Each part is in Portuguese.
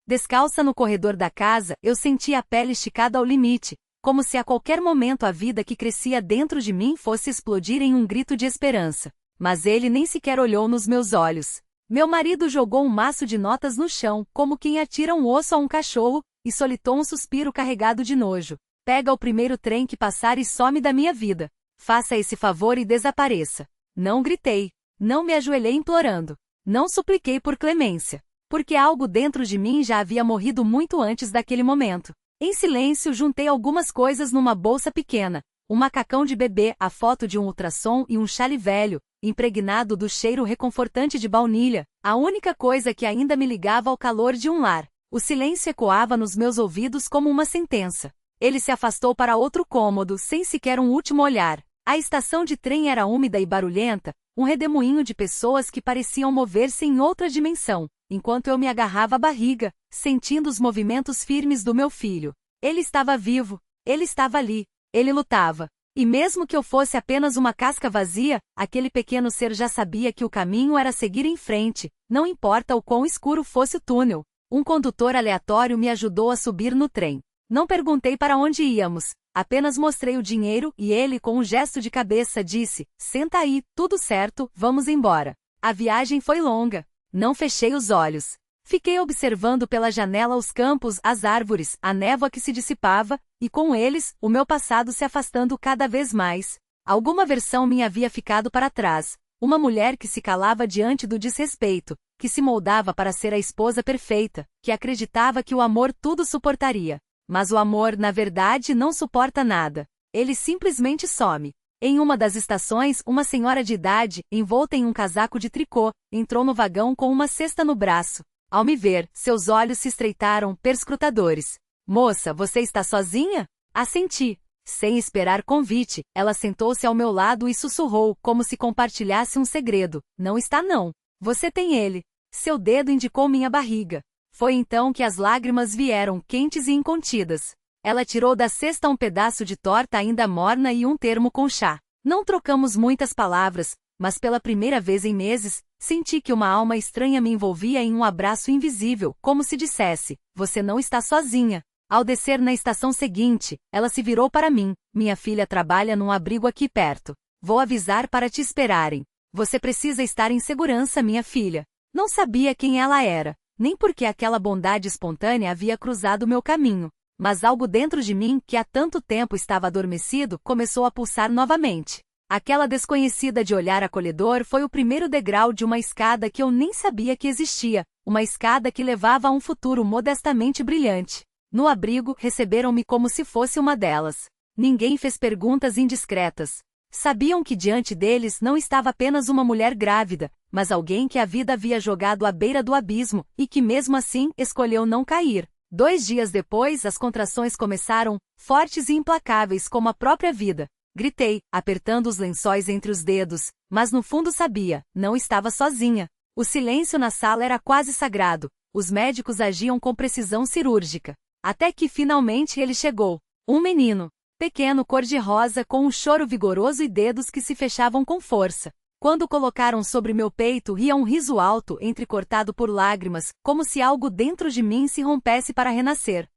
Descalça no corredor da casa, eu sentia a pele esticada ao limite, como se a qualquer momento a vida que crescia dentro de mim fosse explodir em um grito de esperança. Mas ele nem sequer olhou nos meus olhos. Meu marido jogou um maço de notas no chão, como quem atira um osso a um cachorro, e solitou um suspiro carregado de nojo. Pega o primeiro trem que passar e some da minha vida. Faça esse favor e desapareça. Não gritei. Não me ajoelhei implorando. Não supliquei por clemência. Porque algo dentro de mim já havia morrido muito antes daquele momento. Em silêncio, juntei algumas coisas numa bolsa pequena. Um macacão de bebê, a foto de um ultrassom e um chale velho, impregnado do cheiro reconfortante de baunilha, a única coisa que ainda me ligava ao calor de um lar. O silêncio ecoava nos meus ouvidos como uma sentença. Ele se afastou para outro cômodo, sem sequer um último olhar. A estação de trem era úmida e barulhenta, um redemoinho de pessoas que pareciam mover-se em outra dimensão, enquanto eu me agarrava à barriga, sentindo os movimentos firmes do meu filho. Ele estava vivo, ele estava ali, ele lutava. E mesmo que eu fosse apenas uma casca vazia, aquele pequeno ser já sabia que o caminho era seguir em frente, não importa o quão escuro fosse o túnel. Um condutor aleatório me ajudou a subir no trem. Não perguntei para onde íamos, apenas mostrei o dinheiro e ele, com um gesto de cabeça, disse: "Senta aí, tudo certo, vamos embora." A viagem foi longa. Não fechei os olhos. Fiquei observando pela janela os campos, as árvores, a névoa que se dissipava, e com eles, o meu passado se afastando cada vez mais. Alguma versão minha havia ficado para trás. Uma mulher que se calava diante do desrespeito, que se moldava para ser a esposa perfeita, que acreditava que o amor tudo suportaria. Mas o amor, na verdade, não suporta nada. Ele simplesmente some. Em uma das estações, uma senhora de idade, envolta em um casaco de tricô, entrou no vagão com uma cesta no braço. Ao me ver, seus olhos se estreitaram, perscrutadores. "Moça, você está sozinha?" Assenti. Sem esperar convite, ela sentou-se ao meu lado e sussurrou, como se compartilhasse um segredo: "Não está não. Você tem ele." Seu dedo indicou minha barriga. Foi então que as lágrimas vieram, quentes e incontidas. Ela tirou da cesta um pedaço de torta ainda morna e um termo com chá. Não trocamos muitas palavras, mas pela primeira vez em meses, senti que uma alma estranha me envolvia em um abraço invisível, como se dissesse: "Você não está sozinha." Ao descer na estação seguinte, ela se virou para mim: "Minha filha trabalha num abrigo aqui perto. Vou avisar para te esperarem. Você precisa estar em segurança, minha filha." Não sabia quem ela era, nem porque aquela bondade espontânea havia cruzado meu caminho. Mas algo dentro de mim, que há tanto tempo estava adormecido, começou a pulsar novamente. Aquela desconhecida de olhar acolhedor foi o primeiro degrau de uma escada que eu nem sabia que existia, uma escada que levava a um futuro modestamente brilhante. No abrigo, receberam-me como se fosse uma delas. Ninguém fez perguntas indiscretas. Sabiam que diante deles não estava apenas uma mulher grávida, mas alguém que a vida havia jogado à beira do abismo, e que mesmo assim escolheu não cair. 2 dias depois as contrações começaram, fortes e implacáveis como a própria vida. Gritei, apertando os lençóis entre os dedos, mas no fundo sabia, não estava sozinha. O silêncio na sala era quase sagrado, os médicos agiam com precisão cirúrgica. Até que finalmente ele chegou. Um menino, pequeno cor-de-rosa com um choro vigoroso e dedos que se fechavam com força. Quando o colocaram sobre meu peito, ria um riso alto, entrecortado por lágrimas, como se algo dentro de mim se rompesse para renascer.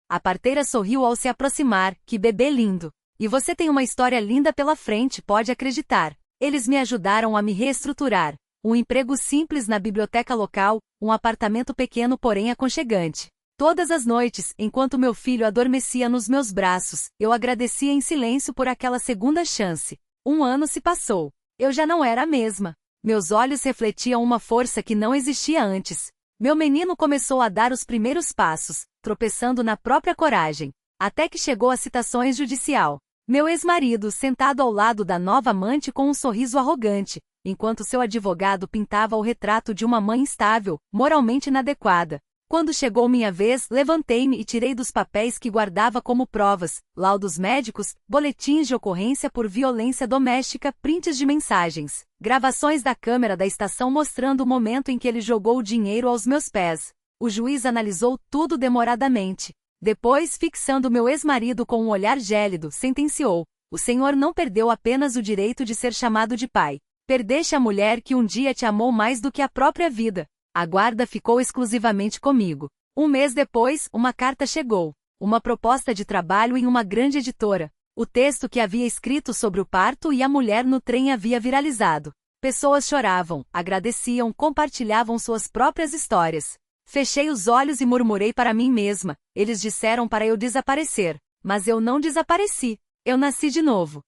A parteira sorriu ao se aproximar: "Que bebê lindo! E você tem uma história linda pela frente, pode acreditar." Eles me ajudaram a me reestruturar. Um emprego simples na biblioteca local, um apartamento pequeno porém aconchegante. Todas as noites, enquanto meu filho adormecia nos meus braços, eu agradecia em silêncio por aquela segunda chance. 1 ano se passou. Eu já não era a mesma. Meus olhos refletiam uma força que não existia antes. Meu menino começou a dar os primeiros passos, tropeçando na própria coragem, até que chegou a citações judicial. Meu ex-marido sentado ao lado da nova amante com um sorriso arrogante, enquanto seu advogado pintava o retrato de uma mãe instável, moralmente inadequada. Quando chegou minha vez, levantei-me e tirei dos papéis que guardava como provas, laudos médicos, boletins de ocorrência por violência doméstica, prints de mensagens, gravações da câmera da estação mostrando o momento em que ele jogou o dinheiro aos meus pés. O juiz analisou tudo demoradamente. Depois, fixando meu ex-marido com um olhar gélido, sentenciou: "O senhor não perdeu apenas o direito de ser chamado de pai. Perdeste a mulher que um dia te amou mais do que a própria vida." A guarda ficou exclusivamente comigo. Um mês depois, uma carta chegou. Uma proposta de trabalho em uma grande editora. O texto que havia escrito sobre o parto e a mulher no trem havia viralizado. Pessoas choravam, agradeciam, compartilhavam suas próprias histórias. Fechei os olhos e murmurei para mim mesma: eles disseram para eu desaparecer. Mas eu não desapareci. Eu nasci de novo.